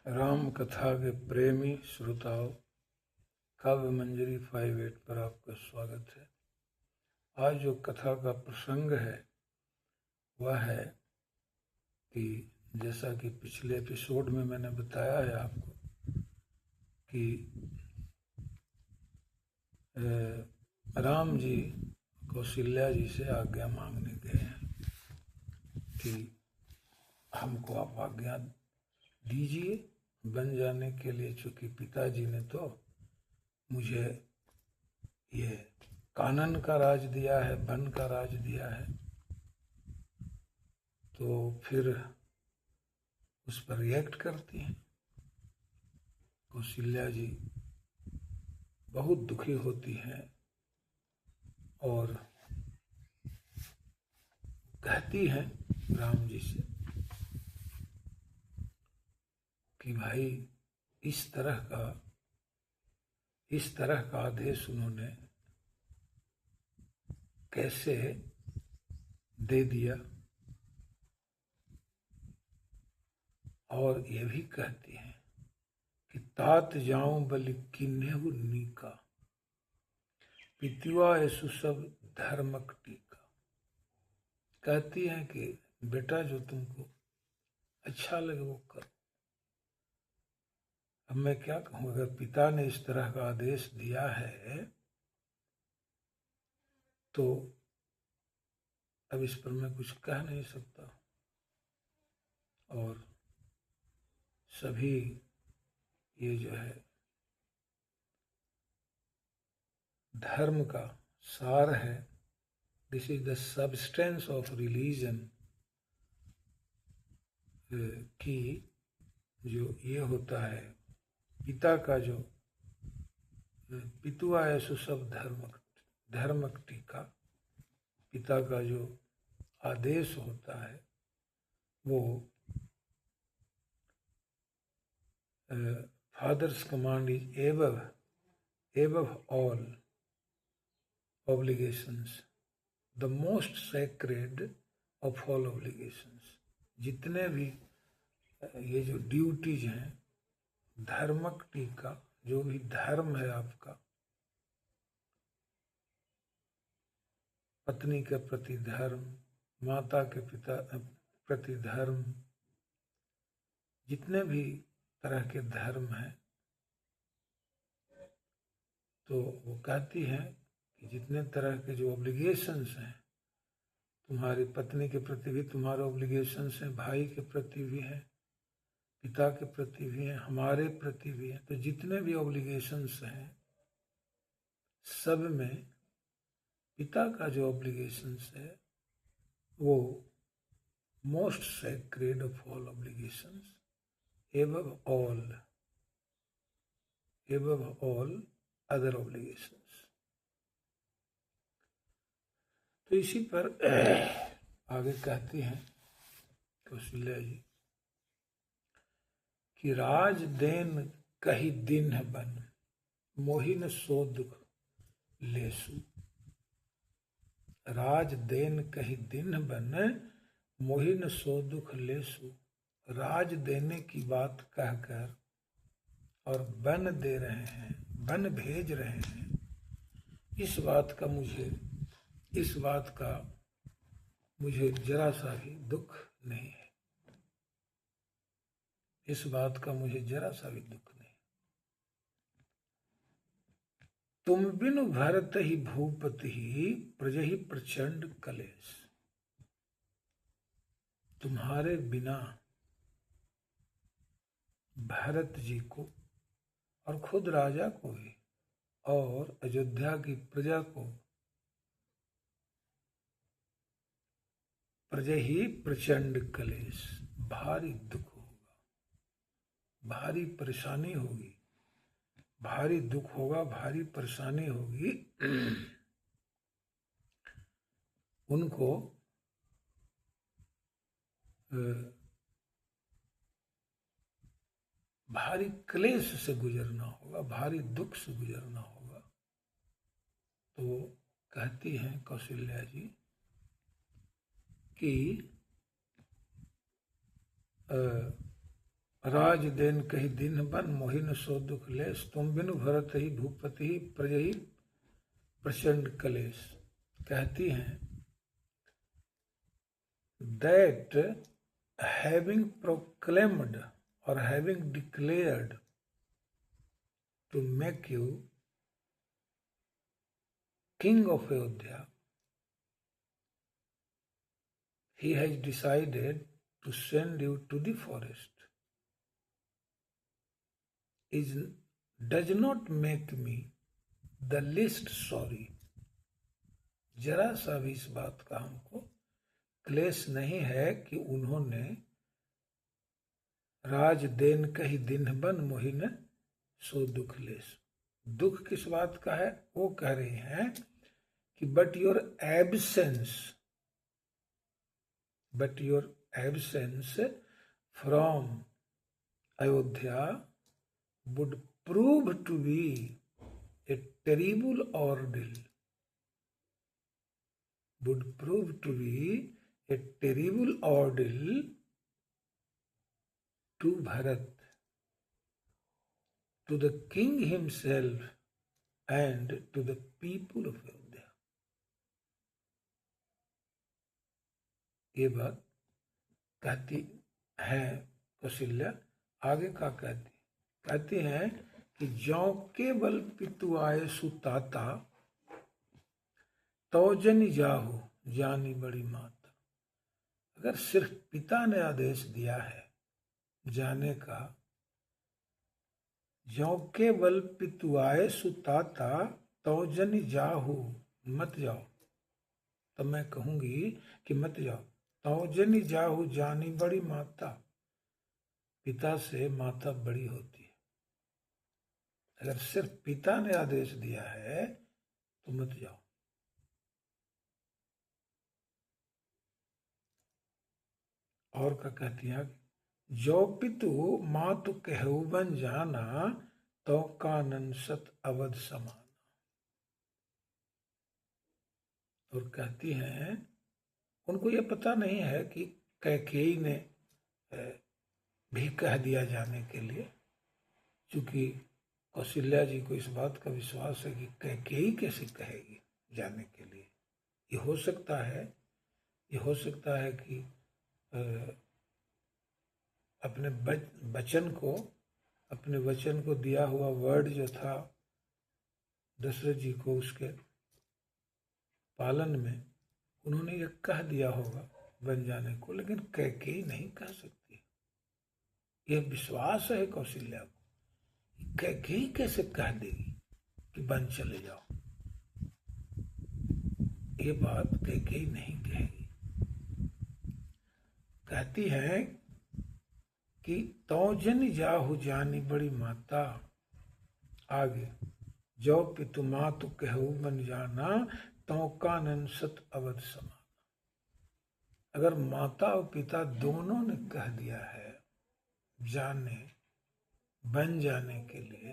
राम कथा के प्रेमी श्रोताओं, काव्य मंजरी 58 पर आपका स्वागत है। आज जो कथा का प्रसंग है वह है कि जैसा कि पिछले एपिसोड में मैंने बताया है आपको कि राम जी कौशल्या जी से आज्ञा मांगने गए हैं कि हमको आप आज्ञा दीजिए बन जाने के लिए, चूंकि पिताजी ने तो मुझे ये कानन का राज दिया है, वन का राज दिया है। तो फिर उस पर रिएक्ट करती हैं। कौशल्या जी बहुत दुखी होती हैं और कहती हैं राम जी से कि भाई इस तरह का आदेश उन्होंने कैसे दे दिया। और ये भी कहती हैं कि तात जाऊं बलि किन्हेहु नीका, पितुआ ऐसु सब धर्मक टीका। कहती हैं कि बेटा जो तुमको अच्छा लगे वो करो। अब मैं क्या कहूँ, अगर पिता ने इस तरह का आदेश दिया है तो अब इस पर मैं कुछ कह नहीं सकता। और सभी ये जो है धर्म का सार है, this is the substance of religion, कि जो ये होता है पिता का जो पितुआ ऐसु सब धर्मक टीका, पिता का जो आदेश होता है वो father's command is above all obligations, the most sacred of all obligations। जितने भी ये जो ड्यूटीज हैं, धर्मक टीका, जो भी धर्म है आपका, पत्नी के प्रति धर्म, माता के पिता प्रति धर्म, जितने भी तरह के धर्म हैं, तो वो कहती हैं कि जितने तरह के जो ऑब्लिगेशंस हैं, तुम्हारी पत्नी के प्रति भी तुम्हारे ऑब्लिगेशंस हैं, भाई के प्रति भी हैं, पिता के प्रति भी हैं, हमारे प्रति भी हैं। तो जितने भी ऑब्लिगेशंस हैं सब में पिता का जो ऑब्लिगेशंस है वो most sacred of all obligations, above all other obligations. तो इसी पर आगे कहती हैं कौशल्या जी कि राज देन कही दिन बन, मोहिन सो दुख लेसु। राज देन कही दिन बन, मोहिन सो दुख लेसु। राज देने की बात कहकर और बन दे रहे हैं, बन भेज रहे हैं, इस बात का मुझे जरा सा भी दुख नहीं है। इस बात का मुझे जरा सा भी दुख नहीं। तुम बिनु भरत ही भूपति ही प्रजहि प्रचंड कलेश। तुम्हारे बिना भरत जी को और खुद राजा को भी और अयोध्या की प्रजा को प्रजहि प्रचंड कलेश, भारी दुख होगा, भारी परेशानी होगी, भारी दुख होगा, भारी परेशानी होगी। उनको भारी क्लेश से गुजरना होगा, भारी दुख से गुजरना होगा। तो कहती हैं कौशल्या जी कि राज देन कही दिन बन मोहिन सो दुख लेस, तुम बिनु भरत ही भूपति ही प्रजही प्रचंड कलेश। कहती हैं that having proclaimed or having declared to make you king of Ayodhya, he has decided to send you to the forest. Does not make me the least sorry. जरा सा भी इस बात का हमको क्लेश नहीं है कि उन्होंने राज देन कही दिन बन मोहिन सो दुख लेस। दुख किस बात का है? वो कह रही हैं कि but your absence from Ayodhya would prove to be a terrible ordeal. Would prove to be a terrible ordeal to Bharat, to the king himself, and to the people of Ayodhya. ये बात कहती है कौशल्या। आगे का कहती हैं कि जौ केवल पितु आए सुताता, तो जनि जाहु जानी बड़ी माता। अगर सिर्फ पिता ने आदेश दिया है जाने का, जौ केवल पितु आए सुताता, तो जनि जाहु मत जाओ, तो मैं कहूंगी कि मत जाओ। तो जनि जाहु जानी बड़ी माता, पिता से माता बड़ी होती है। अगर सिर्फ पिता ने आदेश दिया है तो मत जाओ। और क्या कहती है? जो पितु मातु कहु बन जाना, तो कानन सत अवध समान। और कहती हैं उनको ये पता नहीं है कि कैकेयी ने भी कह दिया जाने के लिए, क्योंकि कौशल्या जी को इस बात का विश्वास है कि कैकेयी कैसे कहेगी जाने के लिए। ये हो सकता है कि अपने वचन को दिया हुआ वर्ड जो था दशरथ जी को, उसके पालन में उन्होंने ये कह दिया होगा बन जाने को, लेकिन कैकेयी नहीं कह सकती। यह विश्वास है कौशल्या को। कैकेयी कैसे कह देगी कि बन चले जाओ? ये बात कैकेयी नहीं कहेगी। कहती है कि तो जनि जाहु जानी बड़ी माता। आगे जो पितु मातु कहु बन जाना, तो कानन सत अवध समान। अगर माता और पिता दोनों ने कह दिया है बन जाने के लिए,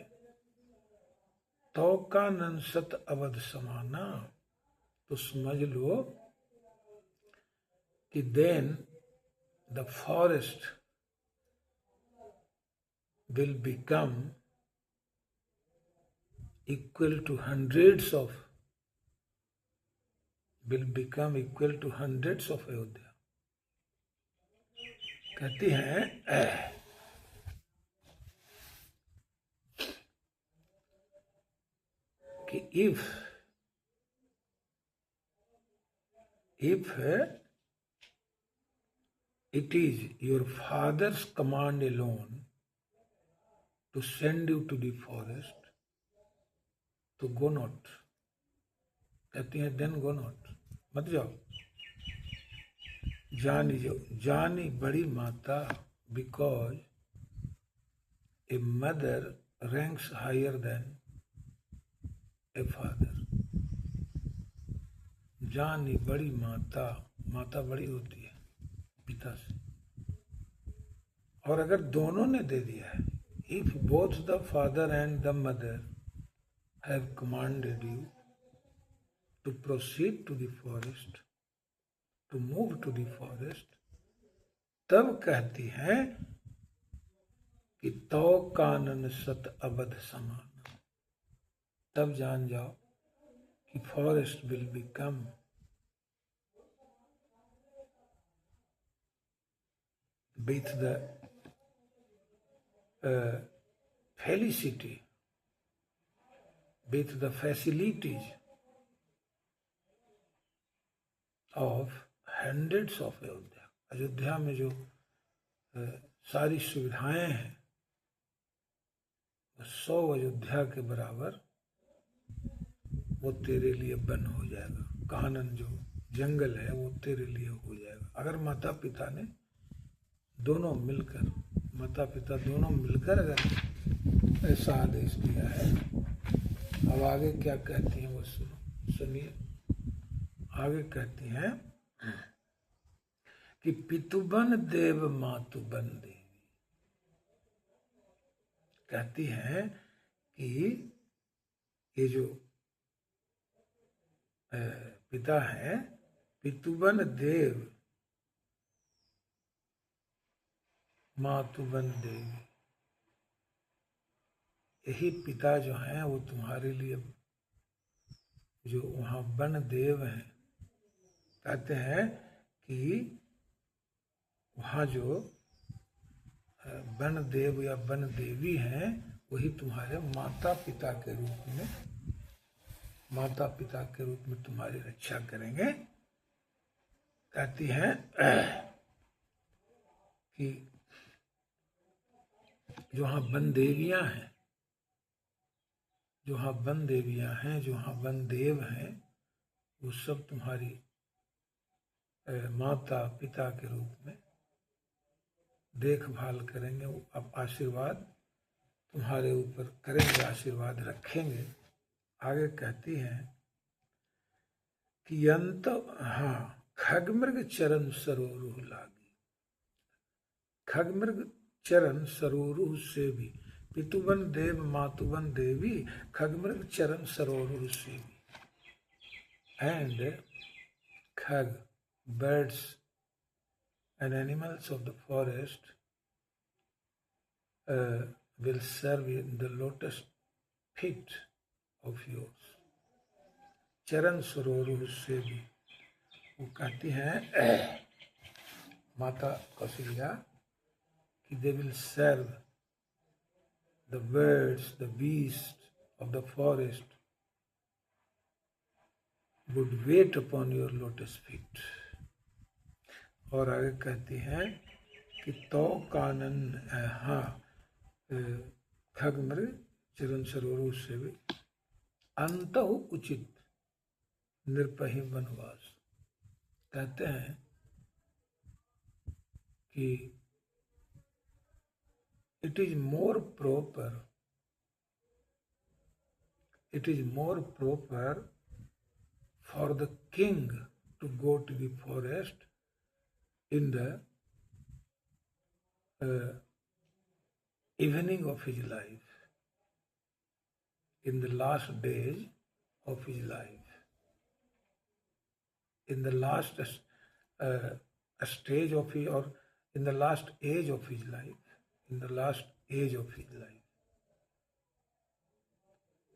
तो कानन सत अवध समाना, तो समझ लो कि then the forest will become equal to hundreds of Ayodhya। कहती हैं कि if it is your father's command alone to send you to the forest, तो go not। कहती हैं then go not, मत जाओ। जानी बड़ी माता, because a mother ranks higher than a father। जानी बड़ी माता बड़ी होती है पिता से। और अगर दोनों ने दे दिया है, if both the father and the mother have commanded you to proceed to the forest, to move to the forest, तब कहती हैं कि तो कानन सत अबध समान, तब जान जाओ कि forest will become with the felicity, with the facilities of hundreds of Ayodhya. Ayodhya में जो सारी सुविधाएं हैं वो 100 अयोध्या के बराबर वो तेरे लिए वन हो जाएगा। कानन जो जंगल है वो तेरे लिए हो जाएगा अगर माता पिता ने दोनों मिलकर, माता पिता दोनों मिलकर अगर ऐसा आदेश दिया है। अब आगे क्या कहती हैं वो सुनिए। आगे कहती हैं कि पितुबन देव मातुबन देवी। कहती हैं कि ये जो पिता है, पितुबन देव मातुबन देवी, यही पिता जो हैं वो तुम्हारे लिए, जो वहाँ वन देव हैं, कहते हैं कि वहाँ जो वन देव या वन देवी हैं वही तुम्हारे माता पिता के रूप में, माता पिता के रूप में तुम्हारी रक्षा करेंगे। कहती हैं कि जो हाँ वन देवियाँ हैं, जो हाँ वन देवियाँ हैं, जो हाँ वन देव हैं, वो सब तुम्हारी माता पिता के रूप में देखभाल करेंगे। वो अब आशीर्वाद तुम्हारे ऊपर करेंगे, आशीर्वाद रखेंगे। आगे कहती हैं कि अंत हाँ खगमृग चरण सरोरुह लागी। खगमृग चरण सरोरुह से भी, पितुबन देव मातुबन देवी, खगमृग चरण सरोरुह से भी। And Khag, birds and animals of the forest will serve in the lotus feet of yours. चरण सरोरुह से भी। वो कहती हैं माता कौशल्या कि they will serve the birds, the beasts of the forest would wait upon your lotus feet. और आगे कहती हैं कि तो कानन हाँ खगमृग चरण सरोरुह से भी अंतहु उचित निर्पहि वनवास। कहते हैं कि it is more proper for the king to go to the forest in the evening of his life, in the last days of his life, in the last stage of his, or in the last age of his life, in the last age of his life.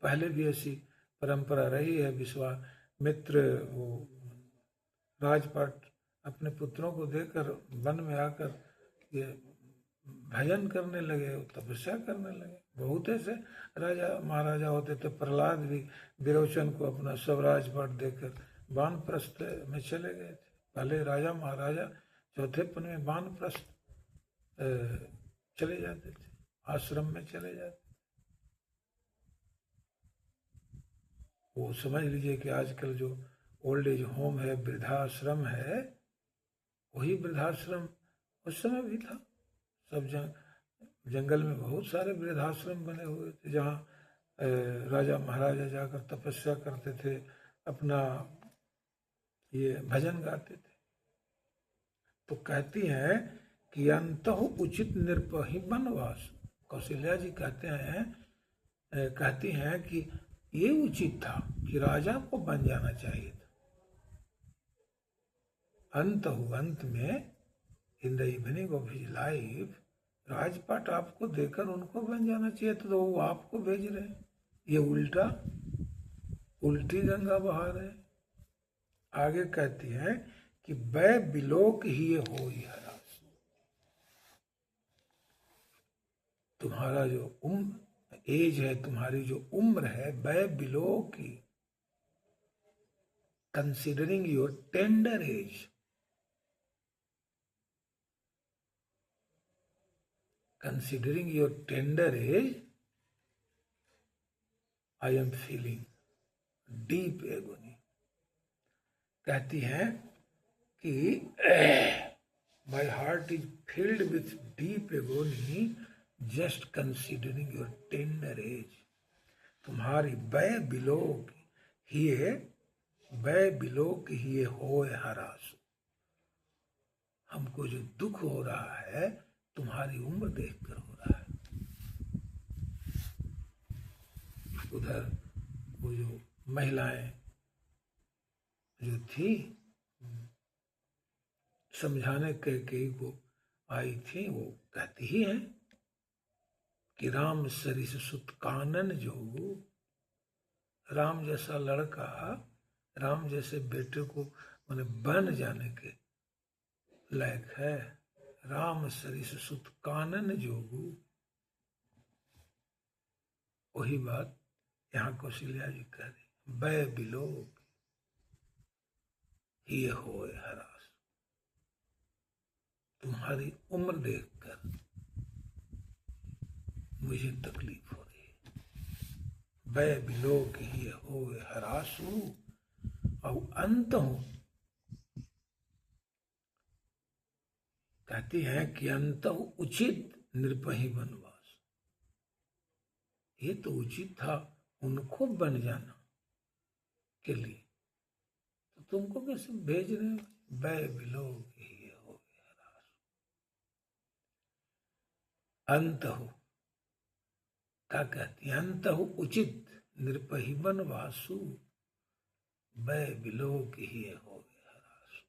पहले भी ऐसी परंपरा रही है। विश्वामित्र वो राजपाट अपने पुत्रों को देकर वन में आकर ये भजन करने लगे, तपस्या करने लगे। बहुत ऐसे राजा महाराजा होते थे। प्रहलाद भी विरोचन को अपना सब राजपाट देकर वानप्रस्थ में चले गए थे। पहले राजा महाराजा चौथेपन में वानप्रस्थ चले जाते थे, आश्रम में चले जाते। वो समझ लीजिए कि आजकल जो ओल्ड एज होम है, वृद्धाश्रम है, वही वृद्धाश्रम उस समय भी था। सब जंगल में बहुत सारे वृद्धाश्रम बने हुए थे जहाँ राजा महाराजा जाकर तपस्या करते थे, अपना ये भजन गाते थे। तो कहती हैं कि अंतहु उचित निर्पहि वनवास। कौशल्या जी कहती हैं कि ये उचित था कि राजा को बन जाना चाहिए था। अंत में, in the evening of his life, राजपाट आपको देकर उनको बन जाना चाहिए, तो वो आपको भेज रहे हैं। ये उल्टी गंगा बहा रहे हैं। आगे कहती है कि बै बिलोक ही हो हरास। तुम्हारा जो एज है, तुम्हारी जो उम्र है, बै बिलोक की, considering your tender as, considering your tender age, I am feeling deep agony। कहती है कि my heart is filled with deep agony just considering your tender age। तुम्हारी बै बिलोक हिए होए हरास। हमको जो दुख हो रहा है तुम्हारी उम्र देखकर हो रहा है। उधर वो जो महिलाएं जो थी समझाने के को आई थी, वो कहती ही है कि राम सरिस सुत कानन जोगु। राम जैसा लड़का, राम जैसे बेटे को मैंने बन जाने के लायक है। राम सरिस सुत कानन जोगु। वही बात यहाँ कौशल्या जी कह रही, बै बिलोक ये होए हरास। तुम्हारी उम्र देखकर मुझे तकलीफ हो रही है। बै बिलोक ये होए हरासु और अंत हूं। कहती है कि अंत उचित नृपहि वनवास। ये तो उचित था उनको बन जाना के लिए, तो तुमको कैसे भेज रहे हो? बै बिलोक ही हो हरास। अंत हो क्या कहती है? अंत उचित नृपहि वनवासु बै बिलोक ही हो हरास।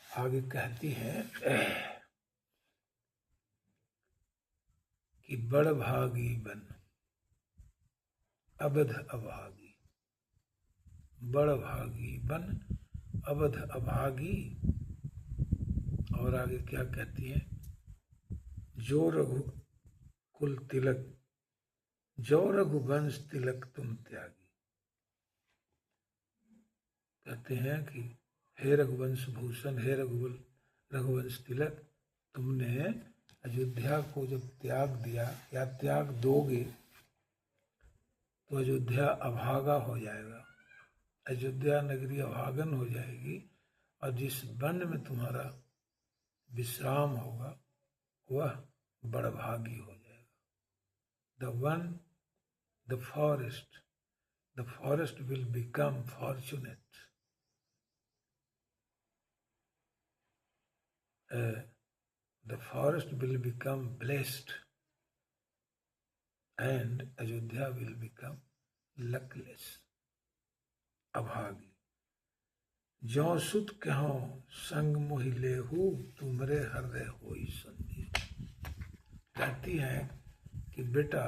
आगे कहती है कि बड़ भागी बन अबध अभागी। बड़ भागी बन अबध अभागी। और आगे क्या कहती है? जो रघु कुल तिलक, जो रघुवंश तिलक तुम त्यागी। कहते हैं कि हे रघुवंश भूषण, हे रघुवंश तिलक, तुमने अयोध्या को जब त्याग दिया या त्याग दोगे तो अयोध्या अभागा हो जाएगा, अयोध्या नगरी अभागन हो जाएगी। और जिस वन में तुम्हारा विश्राम होगा वह बड़भागी हो जाएगा। The one, the forest will become fortunate. The forest will become blessed and Ayodhya will become luckless, अभागी। जो सुत कहो संग मोहि लेहु, तुमरे हृदय होई संदेह। कहती है कि बेटा,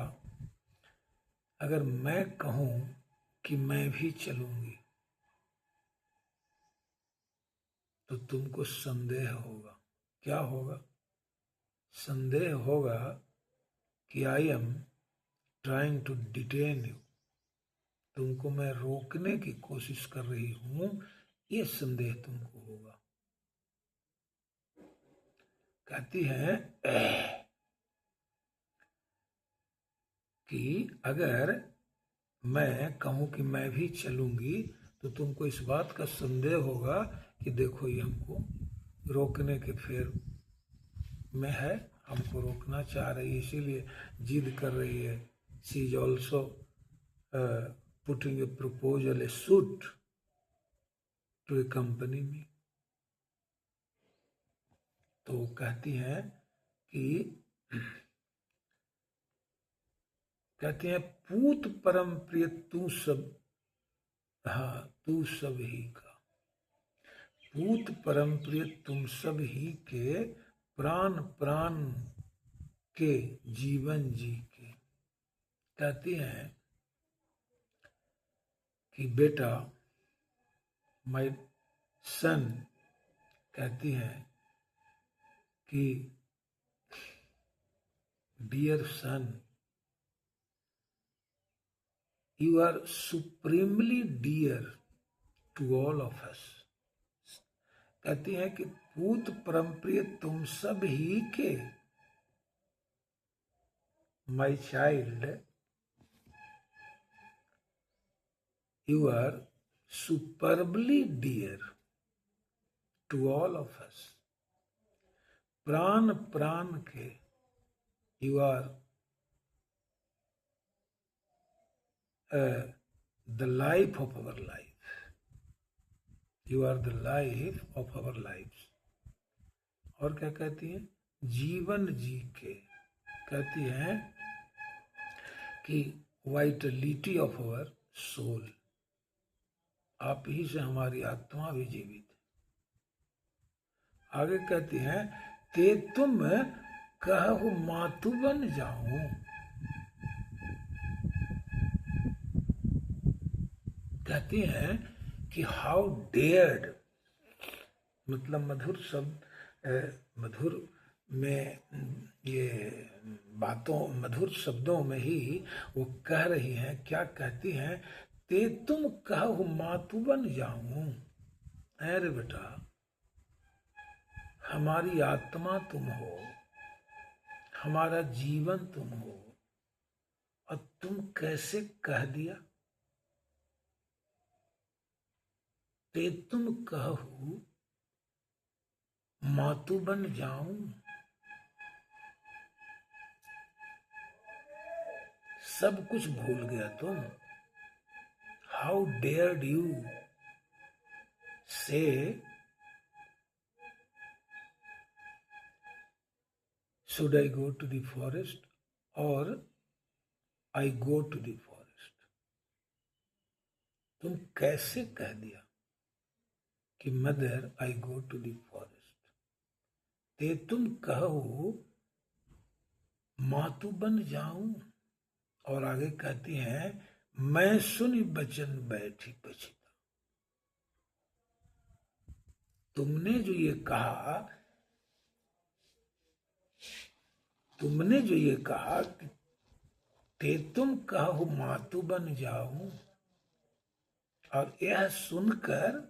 अगर मैं कहूं कि मैं भी चलूंगी तो तुमको संदेह होगा। क्या होगा? संदेह होगा कि I am trying to detain you, तुमको मैं रोकने की कोशिश कर रही हूं, ये संदेह तुमको होगा। कहती है कि अगर मैं कहूं कि मैं भी चलूंगी तो तुमको इस बात का संदेह होगा कि देखो ये हमको रोकने के फेर में है, हमको रोकना चाह रही है, इसीलिए जिद कर रही है। She is also putting a proposal, a suit to accompany me। तो कहती हैं कि कहते हैं पूत परम प्रिय तू सब, हाँ तू सब ही का। पूत परम प्रिय तुम सब ही के प्राण प्राण के जीवन जी के। कहती हैं कि बेटा, माय सन, कहती हैं कि dear son, you are supremely dear to all of us. कहती हैं कि पूत परम प्रिय तुम सब ही के। My child, you are superbly dear to all of us. प्राण प्राण के, you are the life of our life. You are the life of our lives. और क्या कहती है? जीवन जी के। कहती है कि वाइटलिटी ऑफ अवर सोल, आप ही से हमारी आत्मा भी जीवित है। आगे कहती है, ते तुम कहु मातु बन जाऊं। कहती हैं कि हाउ डेयर्ड, मतलब मधुर शब्द, मधुर में ये बातों, मधुर शब्दों में ही वो कह रही हैं। क्या कहती हैं? ते तुम कहु मातु बन जाऊं। अरे बेटा, हमारी आत्मा तुम हो, हमारा जीवन तुम हो, और तुम कैसे कह दिया ते तुम कहू मातु बन जाऊं। सब कुछ भूल गया तुम। How dared you say should I go to the forest और I go to the forest. तुम कैसे कह दिया कि mother I go to the forest. ते तुम कहो मातु बन जाऊं। और आगे कहती हैं, मैं सुनी बचन बैठी पछिता। तुमने जो ये कहा, तुमने जो ये कहा कि ते तुम कहो मातु बन जाऊं, और यह सुनकर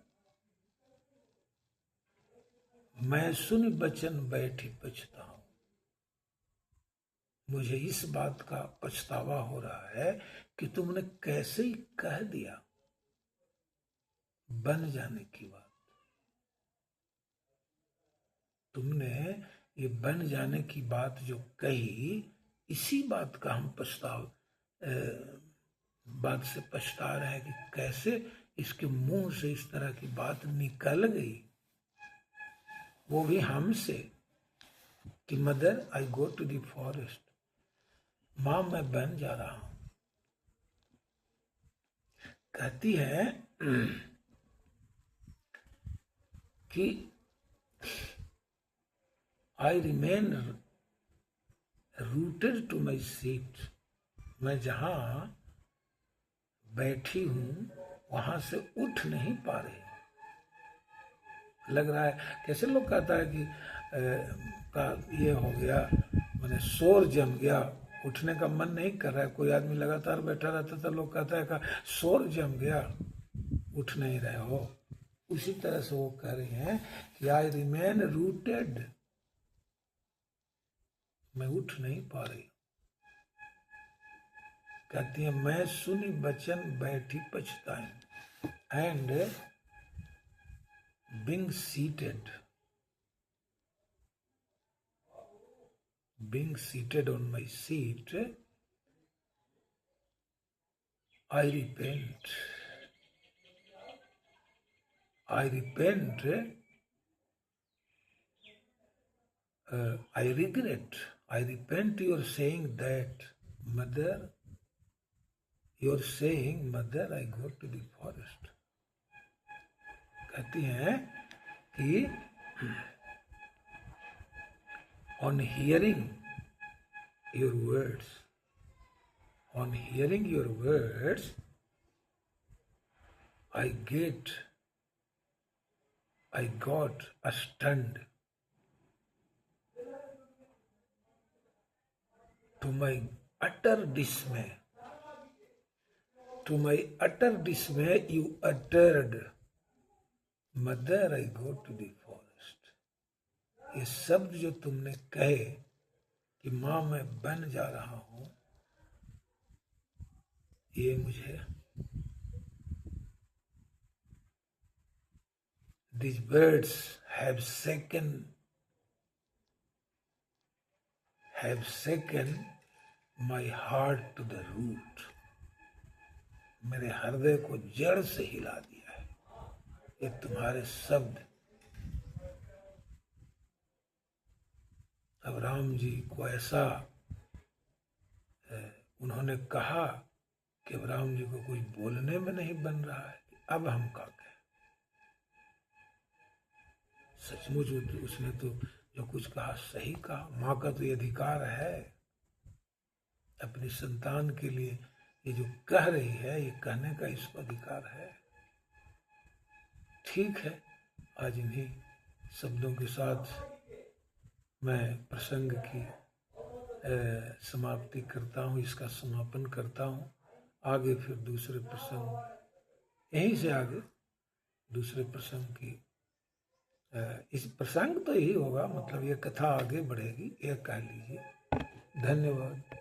मैं सुन बचन बैठी पछताऊं। मुझे इस बात का पछतावा हो रहा है कि तुमने कैसे ही कह दिया बन जाने की बात। तुमने ये बन जाने की बात जो कही, इसी बात का हम बात से पछता रहे हैं कि कैसे इसके मुंह से इस तरह की बात निकल गई, वो भी हमसे, कि mother I go to the forest. मां, मैं बन जा रहा हूं। कहती है कि I remain rooted to my seat. मैं जहां बैठी हूं वहां से उठ नहीं पा रही। लग रहा है कैसे लोग कहता है कि का ये हो गया, मैंने शोर जम गया, उठने का मन नहीं कर रहा है। कोई आदमी लगातार बैठा रहता था, लोग कहता है का शोर जम गया, उठ नहीं रहे हो। उसी तरह से वो कह रही हैं कि आई रिमेन रूटेड, मैं उठ नहीं पा रही। कहती है, मैं सुनी बचन बैठी पछताई। And being seated on my seat, I repent, I repent you are saying that, mother, you are saying, mother, I go to the forest. कहती हैं कि On hearing your words, on hearing your words, I got stunned. To my utter dismay, you uttered, Mother, I go to the forest. ये शब्द जो तुमने कहे कि मां मैं बन जा रहा हूं, ये मुझे, these words have shaken my heart to the root. मेरे हृदय को जड़ से हिला दिया है ये तुम्हारे शब्द। अब राम जी को ऐसा उन्होंने कहा कि अब राम जी को कुछ बोलने में नहीं बन रहा है, अब हम क्या कहें। सचमुच उसने तो जो कुछ कहा सही कहा। माँ का तो ये अधिकार है अपनी संतान के लिए, ये जो कह रही है ये कहने का इसको अधिकार है। ठीक है, आज इन्हीं शब्दों के साथ मैं प्रसंग की समाप्ति करता हूँ, इसका समापन करता हूँ। आगे फिर दूसरे प्रसंग, यहीं से आगे दूसरे प्रसंग की, इस प्रसंग तो यही होगा, मतलब ये कथा आगे बढ़ेगी, ये कह लीजिए। धन्यवाद।